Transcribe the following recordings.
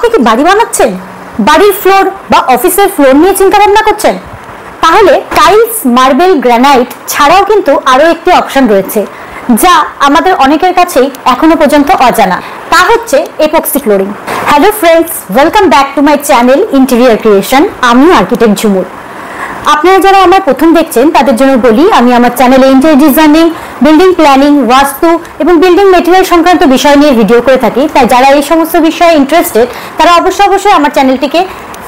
আপনি কি বাড়ি বানাচ্ছেন, বাড়ির ফ্লোর বা অফিসের ফ্লোর নিয়ে চিন্তা ভাবনা করছেন? তাহলে টাইলস, মার্বেল, গ্রানাইট ছাড়াও কিন্তু আরো একটি অপশন রয়েছে যা আমাদের অনেকের কাছেই এখনো পর্যন্ত অজানা, তা হচ্ছে epoxy flooring. Hello friends, welcome back to my channel interior creation. আমি আর্কিটেক্ট ঝুমুর। আপনারা যারা আমার প্রথম দেখছেন তাদের জন্য বলি, আমি আমার চ্যানেলে ইন্টেরিয়র ডিজাইনিং, বিল্ডিং প্ল্যানিং, বাস্তু এবং বিল্ডিং মেটেরিয়াল সংক্রান্ত বিষয় নিয়ে ভিডিও করে থাকি। তাই যারা এই সমস্ত বিষয়ে ইন্টারেস্টেড তারা অবশ্যই আমার চ্যানেলটিকে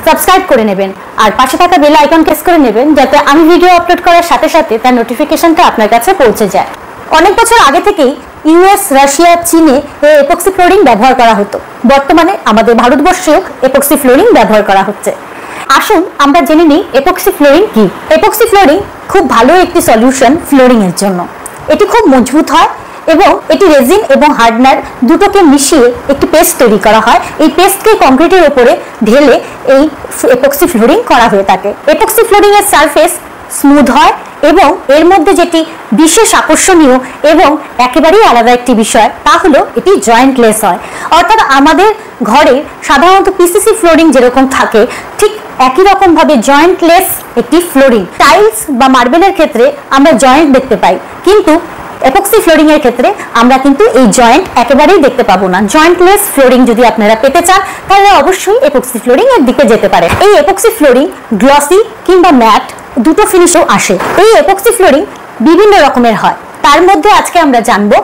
সাবস্ক্রাইব করে নেবেন আর পাশে থাকা বেল আইকন প্রেস করে নেবেন, যাতে আমি ভিডিও আপলোড করার সাথে সাথে তার নোটিফিকেশনটা আপনার কাছে পৌঁছে যায়। অনেক বছর আগে থেকেই ইউএস, রাশিয়া, চীনে এপক্সি ফ্লোরিং ব্যবহার করা হতো। বর্তমানে আমাদের ভারতবর্ষেও এপক্সি ফ্লোরিং ব্যবহার করা হচ্ছে। আসুন আমরা জেনে নিই এপক্সি ফ্লোরিং কি। এপক্সি ফ্লোরিং খুব ভালো একটি সলিউশন ফ্লোরিং এর জন্য। এটি খুব মজবুত হয় এবং এটি রেজিন এবং হার্ডনার দুটোকে মিশিয়ে একটি পেস্ট তৈরি করা হয়। এই পেস্টকে কংক্রিটের উপরে ঢেলে এই এপক্সি ফ্লোরিং করা হয়ে থাকে। এপক্সি ফ্লোরিং এর সারফেস স্মুথ হয় এবং এর মধ্যে যেটি বিশেষ আকর্ষণীয় এবং একেবারেই আলাদা একটি বিষয়, তা হলো এটি জয়েন্টলেস হয়। অর্থাৎ আমাদের ঘরে সাধারণত পিসিসি ফ্লোরিং যেরকম থাকে ঠিক একই রকম ভাবে জয়েন্টলেস একটি ফ্লোরিং। টাইলস বা মার্বেলের ক্ষেত্রে আমরা জয়েন্ট দেখতে পাই, কিন্তু এপক্সি ফ্লোরিং এর ক্ষেত্রে আমরা কিন্তু এই জয়েন্ট একেবারেই দেখতে পাবো না। জয়েন্টলেস ফ্লোরিং যদি আপনারা পেতে চান তাহলে অবশ্যই এপক্সি ফ্লোরিং এর দিকে যেতে পারে। এই এপক্সি ফ্লোরিং গ্লসি কিংবা ম্যাট দুটো ফিনিশও আসে। এই এপক্সি ফ্লোরিং বিভিন্ন রকমের হয়, তার মধ্যে আজকে আমরা জানবো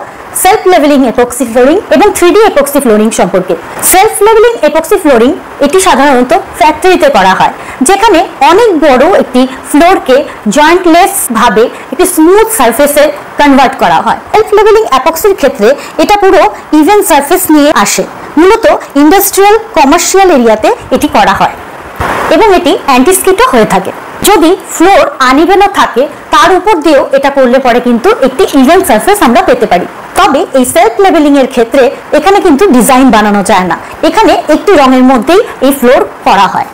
সেলফ লেভেলিং এপক্সি ফ্লোরিং এবং 3D এপক্সি ফ্লোরিং সম্পর্কে। সেলফ লেভেলিং এপক্সি ফ্লোরিং এটি সাধারণত ফ্যাক্টরিতে করা হয়, যেখানে অনেক বড় একটি ফ্লোরকে জয়েন্টলেস ভাবে একটি স্মুথ সারফেসে কনভার্ট করা হয়। সেলফ লেভেলিং এপক্সির ক্ষেত্রে এটা পুরো ইভেন সারফেস নিয়ে আসে। মূলত ইন্ডাস্ট্রিয়াল, কমার্শিয়াল এরিয়াতে এটি করা হয় এবং এটি অ্যান্টি স্কিডও হয়ে থাকে। যদি ফ্লোর আনইভেনও থাকে তার উপর দিয়েও এটা করলে পরে কিন্তু একটি ইভেন সারফেস আমরা পেতে পারি। তবে এই সেলফ লেভেলিং এর ক্ষেত্রে এখানে কিন্তু ডিজাইন বানানো যায় না, এখানে একটি রঙের মধ্যেই এই ফ্লোর করা হয়।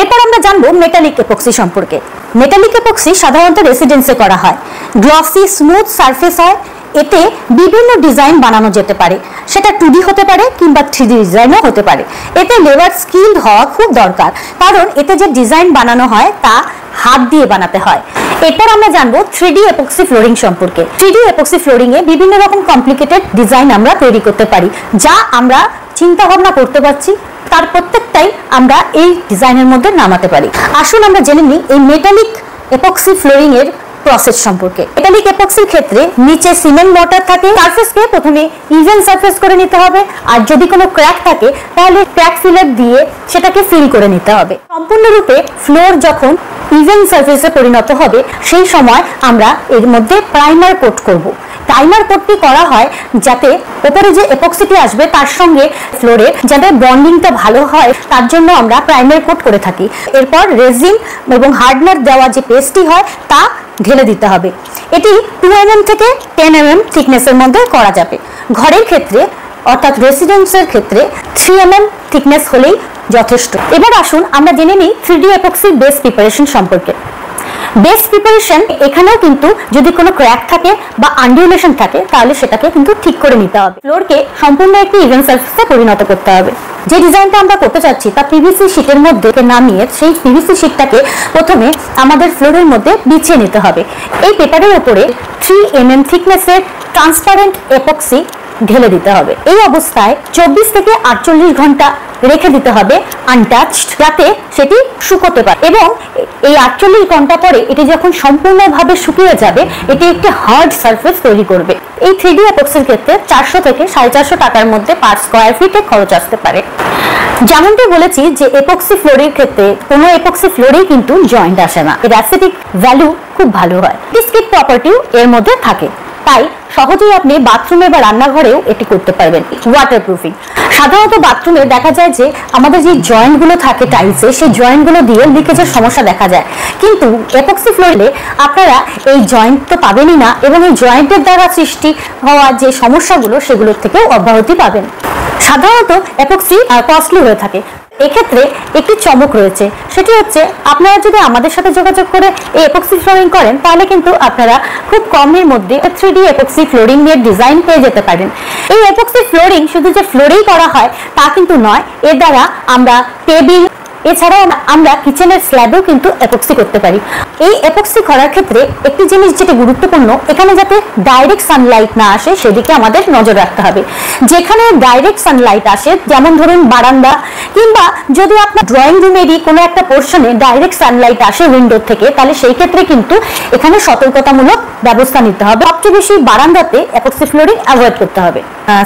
এরপর আমরা জানবো মেটালিক এপক্সি সম্পর্কে। মেটালিক এপক্সি সাধারণত রেসিডেন্সে করা হয়। গ্লসি স্মুথ সারফেস হয়, এতে বিভিন্ন ডিজাইন বানানো যেতে পারে, সেটা 2D হতে পারে কিংবা 3D ডিজাইনও হতে পারে। এতে লেবার স্কিলড হওয়া খুব দরকার, কারণ এতে যে ডিজাইন বানানো হয় তা হাত দিয়ে বানাতে হয়। এরপর আমরা জানবো 3D এপক্সি ফ্লোরিং সম্পর্কে। 3D এপক্সি ফ্লোরিং এ বিভিন্ন রকম কমপ্লিকেটেড ডিজাইন আমরা তৈরি করতে পারি, যা আমরা চিন্তা ভাবনা করতে পারছি তার প্রত্যেকটাই আমরা এই ডিজাইনের মধ্যে নামাতে পারি। আসুন আমরা জেনে নিই এই মেটালিক এপক্সি ফ্লোরিং এর প্রসেস সম্পর্কে। মেটালিক এপক্সির ক্ষেত্রে নিচে সিমেন্ট মর্টার থাকে, সারফেসকে প্রথমে ইভেন সারফেস করে নিতে হবে, আর যদি কোনো ক্র্যাক থাকে তাহলে ক্র্যাক ফিলার দিয়ে সেটাকে ফিল করে নিতে হবে। সম্পূর্ণরূপে ফ্লোর যখন ইভেন সারফেসে পরিণত হবে সেই সময় আমরা এর মধ্যে প্রাইমার কোট করব। প্রাইমার কোটটি করা হয় যাতে উপরে যে এপক্সিটি আসবে তার সঙ্গে ফ্লোরে যাতে বন্ডিংটা ভালো হয়, তার জন্য আমরা প্রাইমার কোট করে থাকি। এরপর রেজিন এবং হার্ডনার দেওয়া যে পেস্টটি হয় তা ঢেলে দিতে হবে। এটি 2 mm থেকে 10 mm থিকনেসের মধ্যে করা যাবে। ঘরের ক্ষেত্রে অর্থাৎ রেসিডেন্সের ক্ষেত্রে 3 mm থিকনেস হলেই যথেষ্ট। এবার আসুন আমরা জেনে নিই 3D এপক্সির বেস প্রিপারেশন সম্পর্কে। বেস প্রিপারেশন এখানেও কিন্তু যদি কোনো ক্র্যাক থাকে বা আনডিউলেশন থাকে তাহলে সেটাকে কিন্তু ঠিক করে নিতে হবে। ফ্লোরকে সম্পূর্ণ একটি ইভেন সারফেসে পরিণত করতে হবে। যে ডিজাইনটা আমরা করতে চাচ্ছি তা পিভিসি শীটের মধ্যে নামিয়ে সেই পিভিসি শীটটাকে প্রথমে আমাদের ফ্লোরের মধ্যে বিছিয়ে নিতে হবে। এই পেপারের উপরে 3 mm থিকনেসের ট্রান্সপারেন্ট এপক্সি ঢেলে দিতে হবে। এই অবস্থায় 24 থেকে 48 ঘন্টা রেখে দিতে হবে আনটাচড, যাতে সেটি শুকোতে পারে। এবং এই 48 ঘন্টা পরে এটি যখন সম্পূর্ণভাবে শুকিয়ে যাবে এটি একটি হার্ড সারফেস তৈরি করবে। এই 3D এপক্সির ক্ষেত্রে 400 থেকে 450 টাকার মধ্যে পার স্কোয়ার ফিটে খরচ আসতে পারে। যেমনটি বলেছি যে এপক্সি ফ্লোরের ক্ষেত্রে কোনো এপক্সি ফ্লোরেই কিন্তু জয়েন্ট আসে না, এর অ্যাসথেটিক ভ্যালু খুব ভালো হয়। স্কিড প্রপার্টিও এর মধ্যে থাকে, তাই সহজেই আপনি বাথরুমে বা রান্নাঘরেও এটি করতে পারবেন। ওয়াটারপ্রুফিং সাধারণত বাথরুমে দেখা যায় যে আমাদের যে জয়েন্টগুলো থাকে টাইলসে, সেই জয়েন্টগুলো দিয়ে লিকেজের সমস্যা দেখা যায়, কিন্তু এপক্সি ফ্লোরে আপনারা এই জয়েন্ট তো পাবেনই না এবং এই জয়েন্টের দ্বারা সৃষ্টি হওয়া যে সমস্যাগুলো সেগুলোর থেকেও অব্যাহতি পাবেন। সাধারণত এপক্সি কস্টলি হয়ে থাকে। এক্ষেত্রে একটি চমক রয়েছে, সেটি হচ্ছে আপনারা যদি আমাদের সাথে যোগাযোগ করে এই এপক্সি ফ্লোরিং করেন তাহলে কিন্তু আপনারা খুব কমের মধ্যে 3D এপক্সি ফ্লোরিং এর ডিজাইন পেয়ে যেতে পারেন। এই এপক্সি ফ্লোরিং শুধু যে ফ্লোরেই করা হয় তা কিন্তু নয়, এর দ্বারা আমরা টেবিল এছাড়াও আমরা কিচেনের স্ল্যাবেও কিন্তু এপক্সি করতে পারি। এই এপক্সি করার ক্ষেত্রে একটি জিনিস যেটা গুরুত্বপূর্ণ, এখানে যাতে ডাইরেক্ট সানলাইট না আসে সেদিকে আমাদের নজর রাখতে হবে। যেখানে ডাইরেক্ট সানলাইট আসে, যেমন ধরুন বারান্দা কিংবা যদি আপনার ড্রয়িং রুমেরই কোনো একটা পোর্শনে ডাইরেক্ট সানলাইট আসে উইন্ডো থেকে, তাহলে সেই ক্ষেত্রে কিন্তু এখানে সতর্কতামূলক ব্যবস্থা নিতে হবে। সবচেয়ে বেশি বারান্দাতে এপক্সি ফ্লোরিং অ্যাভয়েড করতে হবে।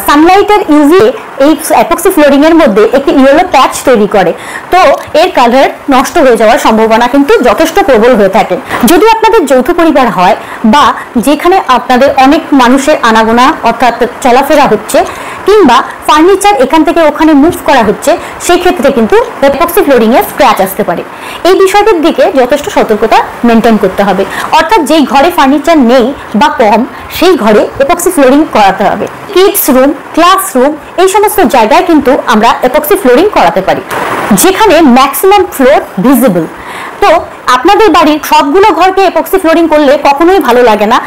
সানলাইটের ইউভি এই এপক্সি ফ্লোরিং এর মধ্যে একটি ইয়েলো প্যাচ তৈরি করে, তো এর কালার নষ্ট হয়ে যাওয়ার সম্ভাবনা কিন্তু যথেষ্ট প্রবল হয়ে থাকে। যদি আপনাদের যৌথ পরিবার হয় বা যেখানে আপনাদের অনেক মানুষের আনাগোনা অর্থাৎ চলাফেরা হচ্ছে কিংবা ফার্নিচার এখান থেকে ওখানে মুভ করা হচ্ছে, সেই ক্ষেত্রে কিন্তু এপক্সি ফ্লোরিং এর স্ক্র্যাচ আসতে পারে। এই বিষয়টির দিকে যথেষ্ট সতর্কতা মেনটেন করতে হবে, অর্থাৎ যেই ঘরে ফার্নিচার নেই বা কম সেই ঘরে এপক্সি ফ্লোরিং করাতে হবে। কিডস রুম, ক্লাসরুম এই সমস্ত জায়গায় কিন্তু আমরা এপক্সি ফ্লোরিং করাতে পারি যেখানে ম্যাক্সিমাম ফ্লোর ভিজিবল। তো আপনাদের বাড়ির সবগুলো ঘরকে এপক্সি ফ্লোরিং করলে কখনোই ভালো লাগে না,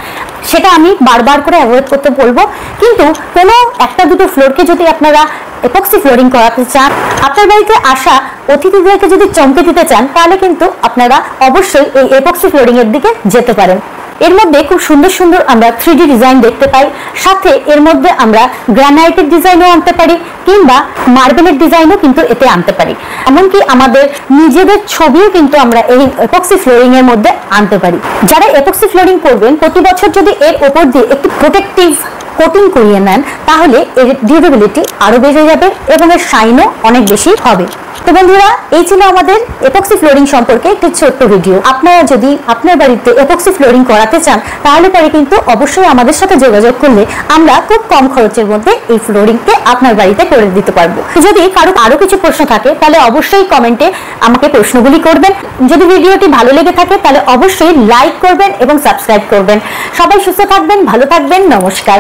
সেটা আমি বারবার করে অ্যাভয়েড করতে বলবো। কিন্তু কোনো একটা দুটো ফ্লোরকে যদি আপনারা এপক্সি ফ্লোরিং করাতে চান, আপনার বাড়িতে আসা অতিথিদেরকে যদি চমকে দিতে চান, তাহলে কিন্তু আপনারা অবশ্যই এই এপক্সি ফ্লোরিং এর দিকে যেতে পারেন। এর মধ্যে খুব সুন্দর সুন্দর আমরা 3D ডিজাইন দেখতে পাই, সাথে এর মধ্যে আমরা গ্রানাইটের ডিজাইনও আনতে পারি কিংবা মার্বেলের ডিজাইনও কিন্তু এতে আনতে পারি। এমনকি আমাদের নিজেদের ছবিও কিন্তু আমরা এই এপক্সি ফ্লোরিং এর মধ্যে আনতে পারি। যারা এপক্সি ফ্লোরিং করবেন প্রতি বছর যদি এর উপর দিয়ে একটি প্রোটেক্টিভ কোটিং করিয়ে নেন, তাহলে এর ডিউরেবিলিটি আরো বেড়ে যাবে এবং এর শাইনও অনেক বেশি হবে। তো বন্ধুরা, এই ছিল আমাদের এপক্সি ফ্লোরিং সম্পর্কে একটি ছোট্ট ভিডিও। আপনারা যদি আপনার বাড়িতে এপক্সি ফ্লোরিং করাতে চান তাহলে পরে কিন্তু অবশ্যই আমাদের সাথে যোগাযোগ করলে আমরা খুব কম খরচের মধ্যে এই ফ্লোরিংকে আপনার বাড়িতে করে দিতে পারবো। যদি কারো আরো কিছু প্রশ্ন থাকে তাহলে অবশ্যই কমেন্টে আমাকে প্রশ্নগুলি করবেন। যদি ভিডিওটি ভালো লেগে থাকে তাহলে অবশ্যই লাইক করবেন এবং সাবস্ক্রাইব করবেন। সবাই সুস্থ থাকবেন, ভালো থাকবেন, নমস্কার।